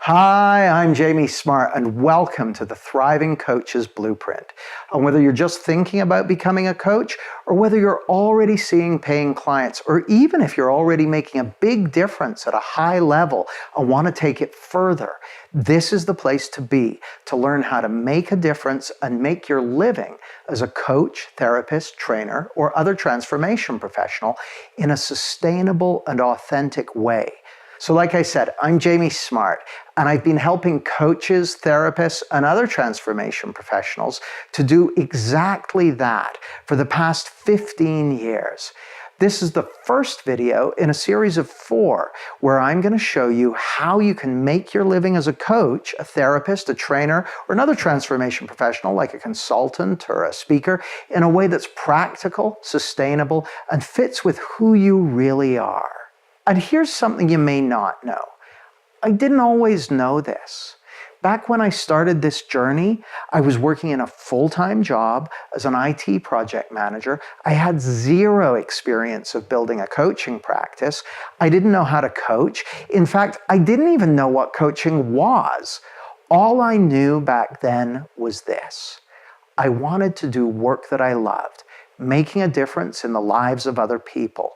Hi, I'm Jamie Smart, and welcome to the Thriving Coach's Blueprint. And whether you're just thinking about becoming a coach, or whether you're already seeing paying clients, or even if you're already making a big difference at a high level and want to take it further, this is the place to be to learn how to make a difference and make your living as a coach, therapist, trainer, or other transformation professional in a sustainable and authentic way. So like I said, I'm Jamie Smart, and I've been helping coaches, therapists, and other transformation professionals to do exactly that for the past 15 years. This is the first video in a series of 4 where I'm going to show you how you can make your living as a coach, a therapist, a trainer, or another transformation professional like a consultant or a speaker in a way that's practical, sustainable, and fits with who you really are. And here's something you may not know. I didn't always know this. Back when I started this journey, I was working in a full-time job as an IT project manager. I had 0 experience of building a coaching practice. I didn't know how to coach. In fact, I didn't even know what coaching was. All I knew back then was this. I wanted to do work that I loved, making a difference in the lives of other people.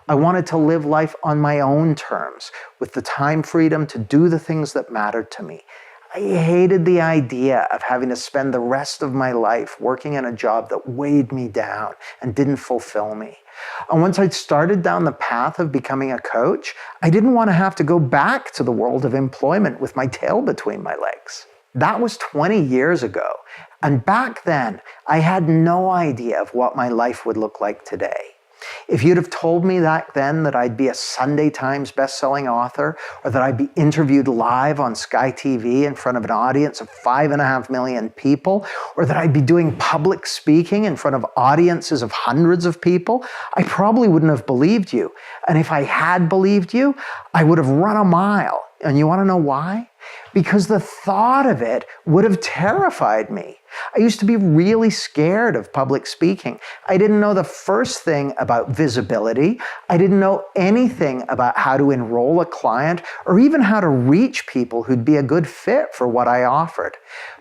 I wanted to live life on my own terms, with the time freedom to do the things that mattered to me. I hated the idea of having to spend the rest of my life working in a job that weighed me down and didn't fulfill me. And once I'd started down the path of becoming a coach, I didn't want to have to go back to the world of employment with my tail between my legs. That was 20 years ago. And back then, I had no idea of what my life would look like today. If you'd have told me back then that I'd be a Sunday Times best-selling author, or that I'd be interviewed live on Sky TV in front of an audience of 5.5 million people, or that I'd be doing public speaking in front of audiences of hundreds of people, I probably wouldn't have believed you. And if I had believed you, I would have run a mile. And you want to know why? Because the thought of it would have terrified me. I used to be really scared of public speaking. I didn't know the first thing about visibility. I didn't know anything about how to enroll a client or even how to reach people who'd be a good fit for what I offered.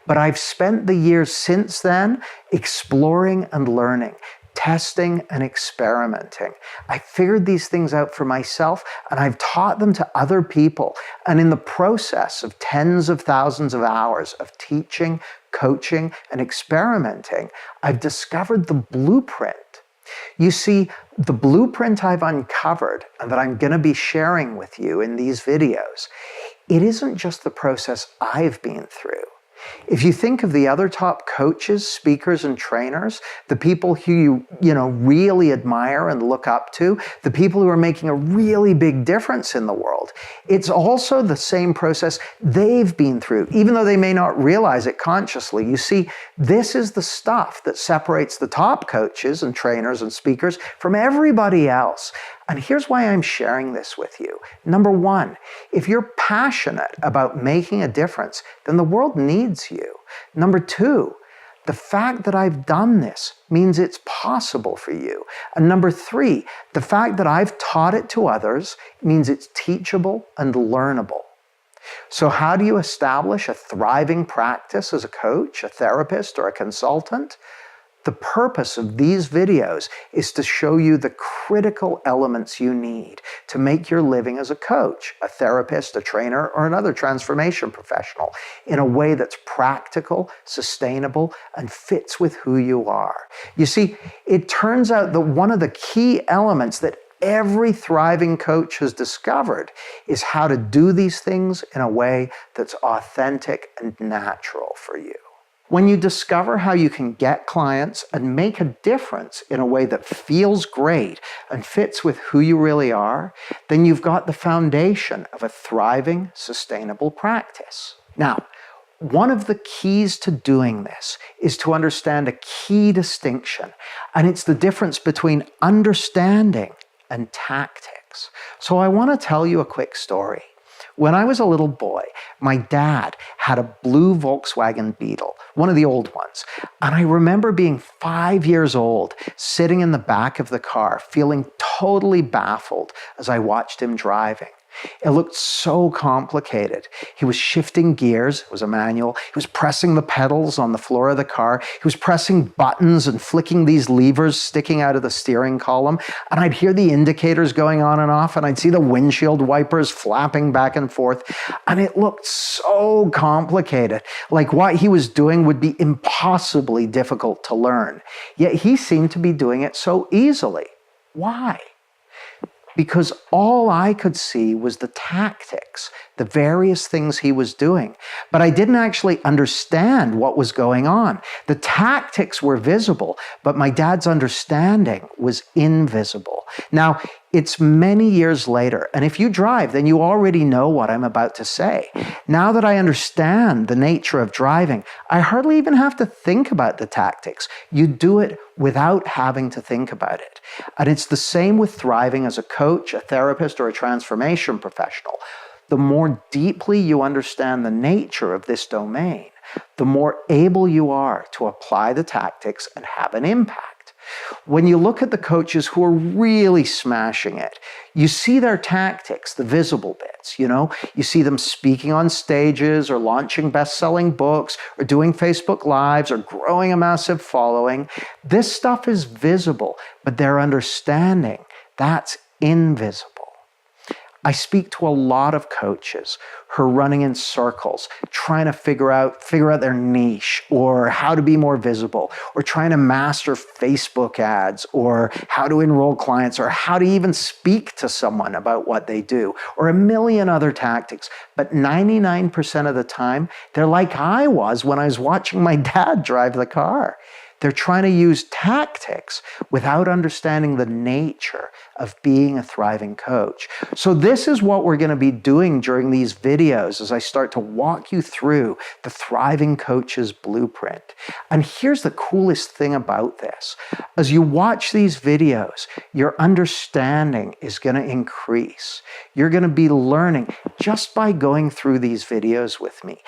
But I've spent the years since then exploring and learning, testing and experimenting. I figured these things out for myself, and I've taught them to other people. And in the process of tens of thousands of hours of teaching, coaching, and experimenting, I've discovered the blueprint. You see, the blueprint I've uncovered and that I'm going to be sharing with you in these videos, it isn't just the process I've been through. If you think of the other top coaches, speakers, and trainers, the people who you really admire and look up to, the people who are making a really big difference in the world, it's also the same process they've been through, even though they may not realize it consciously. You see, this is the stuff that separates the top coaches and trainers and speakers from everybody else. And here's why I'm sharing this with you. Number 1, if you're passionate about making a difference, then the world needs you. Number 2, the fact that I've done this means it's possible for you. And number 3, the fact that I've taught it to others means it's teachable and learnable. So how do you establish a thriving practice as a coach, a therapist, or a consultant? The purpose of these videos is to show you the critical elements you need to make your living as a coach, a therapist, a trainer, or another transformation professional in a way that's practical, sustainable, and fits with who you are. You see, it turns out that one of the key elements that every thriving coach has discovered is how to do these things in a way that's authentic and natural for you. When you discover how you can get clients and make a difference in a way that feels great and fits with who you really are, then you've got the foundation of a thriving, sustainable practice. Now, one of the keys to doing this is to understand a key distinction, and it's the difference between understanding and tactics. So I want to tell you a quick story. When I was a little boy, my dad had a blue Volkswagen Beetle, one of the old ones. And I remember being 5 years old, sitting in the back of the car, feeling totally baffled as I watched him driving. It looked so complicated. He was shifting gears, it was a manual. He was pressing the pedals on the floor of the car. He was pressing buttons and flicking these levers sticking out of the steering column. And I'd hear the indicators going on and off, and I'd see the windshield wipers flapping back and forth. And it looked so complicated. Like what he was doing would be impossibly difficult to learn. Yet he seemed to be doing it so easily. Why? Because all I could see was the tactics, the various things he was doing. But I didn't actually understand what was going on. The tactics were visible, but my dad's understanding was invisible. Now, it's many years later, and if you drive, then you already know what I'm about to say. Now that I understand the nature of driving, I hardly even have to think about the tactics. You do it without having to think about it. And it's the same with thriving as a coach, a therapist, or a transformation professional. The more deeply you understand the nature of this domain, the more able you are to apply the tactics and have an impact. When you look at the coaches who are really smashing it, you see their tactics, the visible bits, You see them speaking on stages or launching best-selling books or doing Facebook Lives or growing a massive following. This stuff is visible, but their understanding, that's invisible. I speak to a lot of coaches who are running in circles, trying to figure out their niche or how to be more visible, or trying to master Facebook ads, or how to enroll clients, or how to even speak to someone about what they do, or a million other tactics. But 99% of the time, they're like I was when I was watching my dad drive the car. They're trying to use tactics without understanding the nature of being a thriving coach. So this is what we're going to be doing during these videos as I start to walk you through the Thriving Coach's Blueprint. And here's the coolest thing about this. As you watch these videos, your understanding is going to increase. You're going to be learning just by going through these videos with me.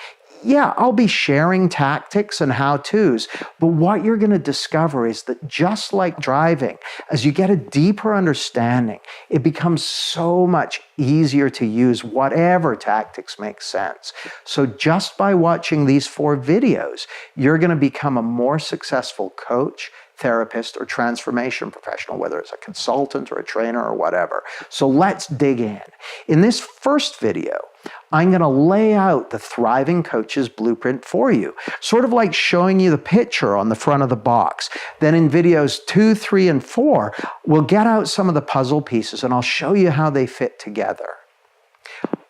Yeah, I'll be sharing tactics and how-tos, but what you're going to discover is that just like driving, as you get a deeper understanding, it becomes so much easier to use whatever tactics make sense. So just by watching these 4 videos, you're going to become a more successful coach, therapist, or transformation professional, whether it's a consultant or a trainer or whatever. So let's dig in. In this first video, I'm going to lay out the Thriving Coach's Blueprint for you, sort of like showing you the picture on the front of the box. Then in videos 2, 3, and 4, we'll get out some of the puzzle pieces and I'll show you how they fit together.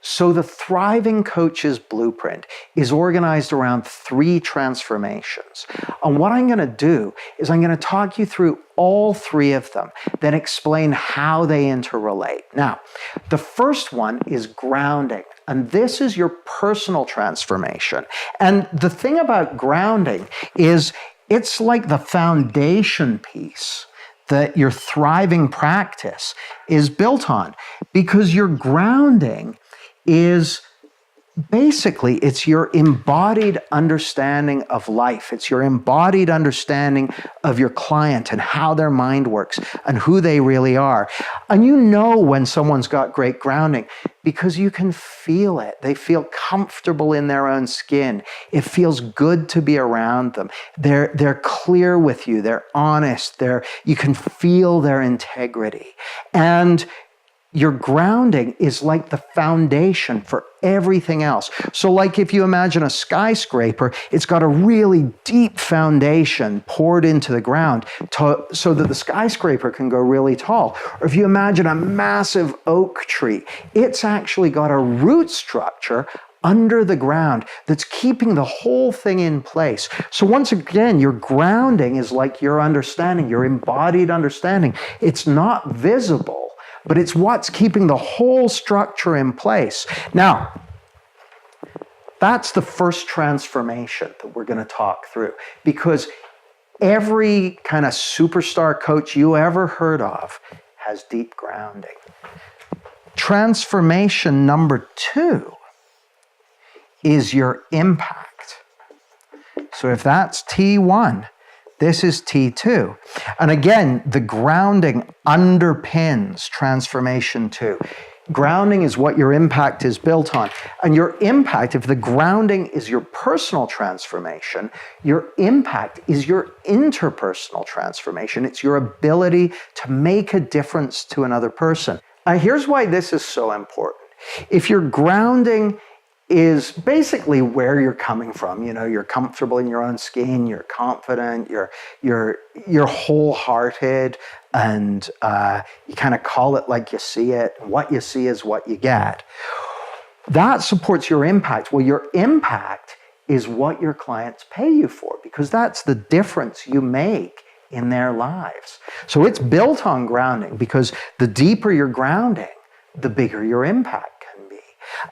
So the Thriving Coach's Blueprint is organized around 3 transformations. And what I'm going to do is I'm going to talk you through all 3 of them, then explain how they interrelate. Now, the first one is grounding. And this is your personal transformation. And the thing about grounding is it's like the foundation piece that your thriving practice is built on, because your grounding is basically, it's your embodied understanding of life. It's your embodied understanding of your client and how their mind works and who they really are. And you know when someone's got great grounding because you can feel it. They feel comfortable in their own skin. It feels good to be around them. They're clear with you. They're honest. You can feel their integrity. And your grounding is like the foundation for everything else. So like if you imagine a skyscraper, it's got a really deep foundation poured into the ground so that the skyscraper can go really tall. Or if you imagine a massive oak tree, it's actually got a root structure under the ground that's keeping the whole thing in place. So once again, your grounding is like your understanding, your embodied understanding. It's not visible, but it's what's keeping the whole structure in place. Now, that's the first transformation that we're going to talk through, because every kind of superstar coach you ever heard of has deep grounding. Transformation number 2 is your impact. So if that's T1, this is T2. And again, the grounding underpins transformation 2. Grounding is what your impact is built on. And your impact, if the grounding is your personal transformation, your impact is your interpersonal transformation. It's your ability to make a difference to another person. Here's why this is so important. If your grounding is basically where you're coming from, you're comfortable in your own skin, you're confident, you're wholehearted, and you kind of call it like you see it, and what you see is what you get. That supports your impact. Well, your impact is what your clients pay you for, because that's the difference you make in their lives. So it's built on grounding, because the deeper your grounding, the bigger your impact can be.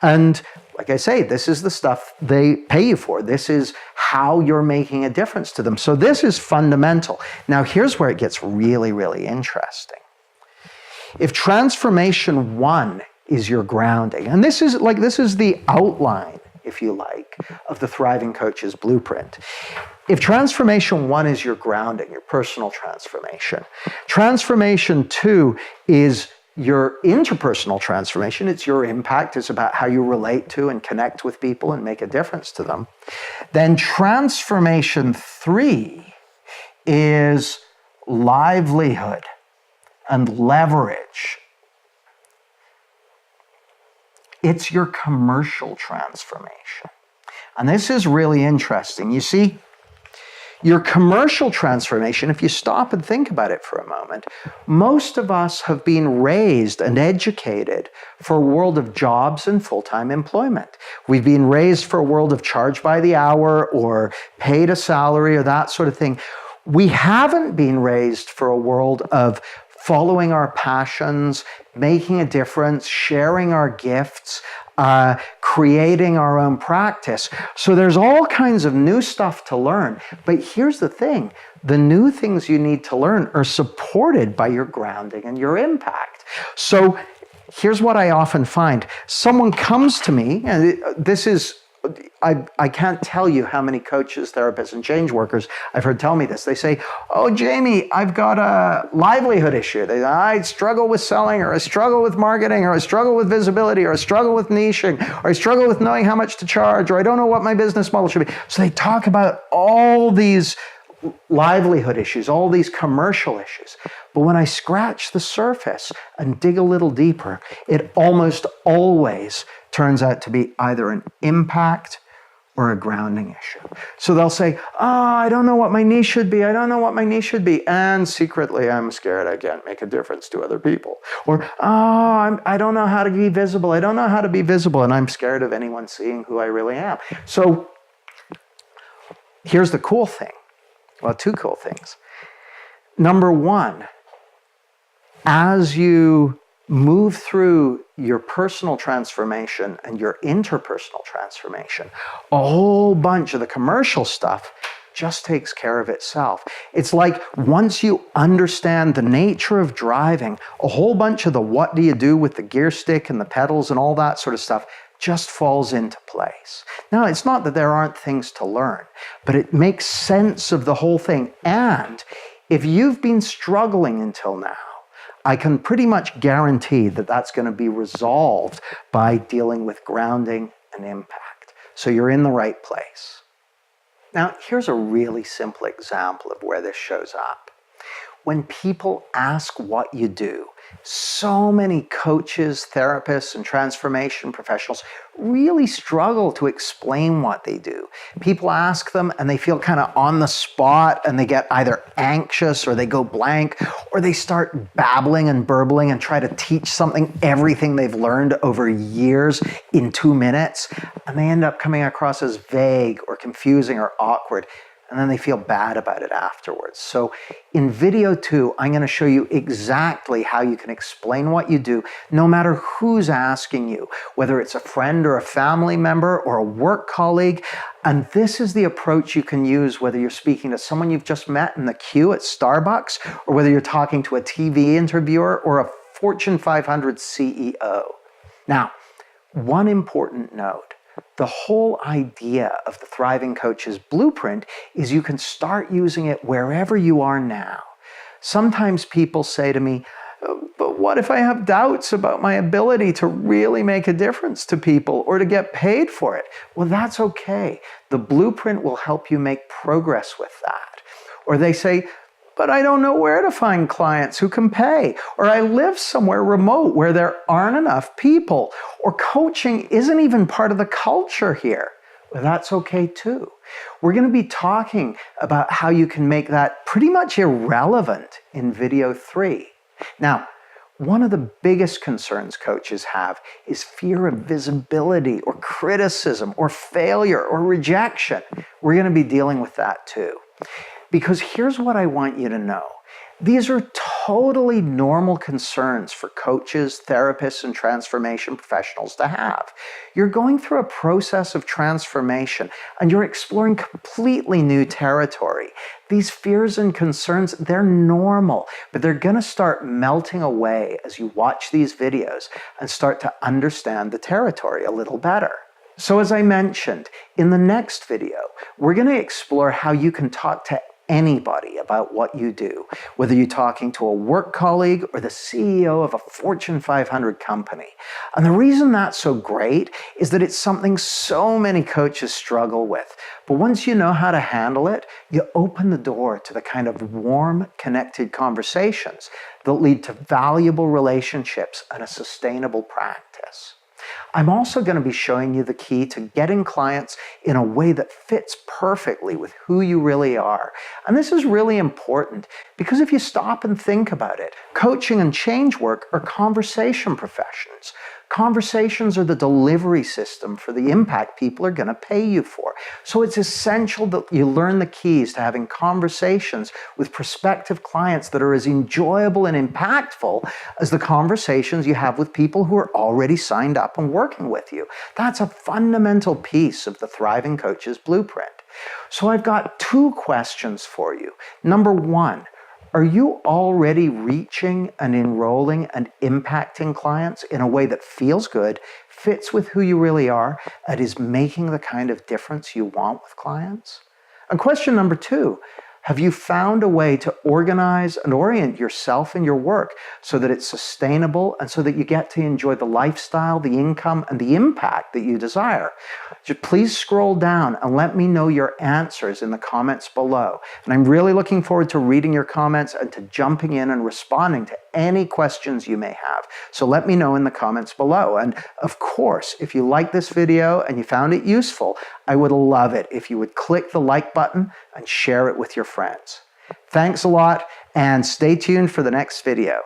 And like I say, this is the stuff they pay you for. This is how you're making a difference to them. So this is fundamental. Now, here's where it gets really, really interesting. If transformation 1 is your grounding, and this is the outline, if you like, of the Thriving Coach's Blueprint. If transformation 1 is your grounding, your personal transformation, transformation 2 is your interpersonal transformation. It's your impact. It's about how you relate to and connect with people and make a difference to them. Then transformation 3 is livelihood and leverage. It's your commercial transformation. And this is really interesting. You see, your commercial transformation, if you stop and think about it for a moment, most of us have been raised and educated for a world of jobs and full-time employment. We've been raised for a world of charge by the hour or paid a salary or that sort of thing. We haven't been raised for a world of following our passions, making a difference, sharing our gifts, creating our own practice. So there's all kinds of new stuff to learn. But here's the thing. The new things you need to learn are supported by your grounding and your impact. So here's what I often find. Someone comes to me, and this is, I can't tell you how many coaches, therapists, and change workers I've heard tell me this. They say, "Oh, Jamie, I've got a livelihood issue. I struggle with selling, or I struggle with marketing, or I struggle with visibility, or I struggle with niching, or I struggle with knowing how much to charge, or I don't know what my business model should be." So they talk about all these livelihood issues, all these commercial issues. But when I scratch the surface and dig a little deeper, it almost always turns out to be either an impact or a grounding issue. So they'll say, I don't know what my niche should be. I don't know what my niche should be. And secretly, I'm scared I can't make a difference to other people. Or, I don't know how to be visible. I don't know how to be visible. And I'm scared of anyone seeing who I really am. So here's the cool thing. Well, 2 cool things. Number 1, as you move through your personal transformation and your interpersonal transformation, a whole bunch of the commercial stuff just takes care of itself. It's like once you understand the nature of driving, a whole bunch of the what do you do with the gear stick and the pedals and all that sort of stuff just falls into place. Now, it's not that there aren't things to learn, but it makes sense of the whole thing. And if you've been struggling until now, I can pretty much guarantee that that's going to be resolved by dealing with grounding and impact. So you're in the right place. Now, here's a really simple example of where this shows up. When people ask what you do, so many coaches, therapists, and transformation professionals really struggle to explain what they do. People ask them and they feel kind of on the spot, and they get either anxious or they go blank, or they start babbling and burbling and try to teach everything they've learned over years in 2 minutes, and they end up coming across as vague or confusing or awkward. And then they feel bad about it afterwards. So in video 2, I'm going to show you exactly how you can explain what you do, no matter who's asking you, whether it's a friend or a family member or a work colleague. And this is the approach you can use whether you're speaking to someone you've just met in the queue at Starbucks, or whether you're talking to a TV interviewer or a Fortune 500 CEO. Now, one important note. The whole idea of the Thriving Coach's Blueprint is you can start using it wherever you are now. Sometimes people say to me, But what if I have doubts about my ability to really make a difference to people or to get paid for it? Well, that's okay. The blueprint will help you make progress with that. Or they say, but I don't know where to find clients who can pay. Or I live somewhere remote where there aren't enough people. Or coaching isn't even part of the culture here. Well, that's okay too. We're going to be talking about how you can make that pretty much irrelevant in video 3. Now, one of the biggest concerns coaches have is fear of visibility or criticism or failure or rejection. We're going to be dealing with that too. Because here's what I want you to know. These are totally normal concerns for coaches, therapists, and transformation professionals to have. You're going through a process of transformation and you're exploring completely new territory. These fears and concerns, they're normal, but they're going to start melting away as you watch these videos and start to understand the territory a little better. So as I mentioned, in the next video, we're going to explore how you can talk to anybody about what you do, whether you're talking to a work colleague or the CEO of a Fortune 500 company. And the reason that's so great is that it's something so many coaches struggle with. But once you know how to handle it, you open the door to the kind of warm, connected conversations that lead to valuable relationships and a sustainable practice. I'm also going to be showing you the key to getting clients in a way that fits perfectly with who you really are. And this is really important because if you stop and think about it, coaching and change work are conversation professions. Conversations are the delivery system for the impact people are going to pay you for. So it's essential that you learn the keys to having conversations with prospective clients that are as enjoyable and impactful as the conversations you have with people who are already signed up and working with you. That's a fundamental piece of the Thriving Coaches Blueprint. So I've got 2 questions for you. Number 1, are you already reaching and enrolling and impacting clients in a way that feels good, fits with who you really are, and is making the kind of difference you want with clients? And question number 2, have you found a way to organize and orient yourself and your work so that it's sustainable and so that you get to enjoy the lifestyle, the income, and the impact that you desire? Just please scroll down and let me know your answers in the comments below. And I'm really looking forward to reading your comments and to jumping in and responding to any questions you may have. So let me know in the comments below. And of course, if you like this video and you found it useful, I would love it if you would click the like button and share it with your friends. Thanks a lot and stay tuned for the next video.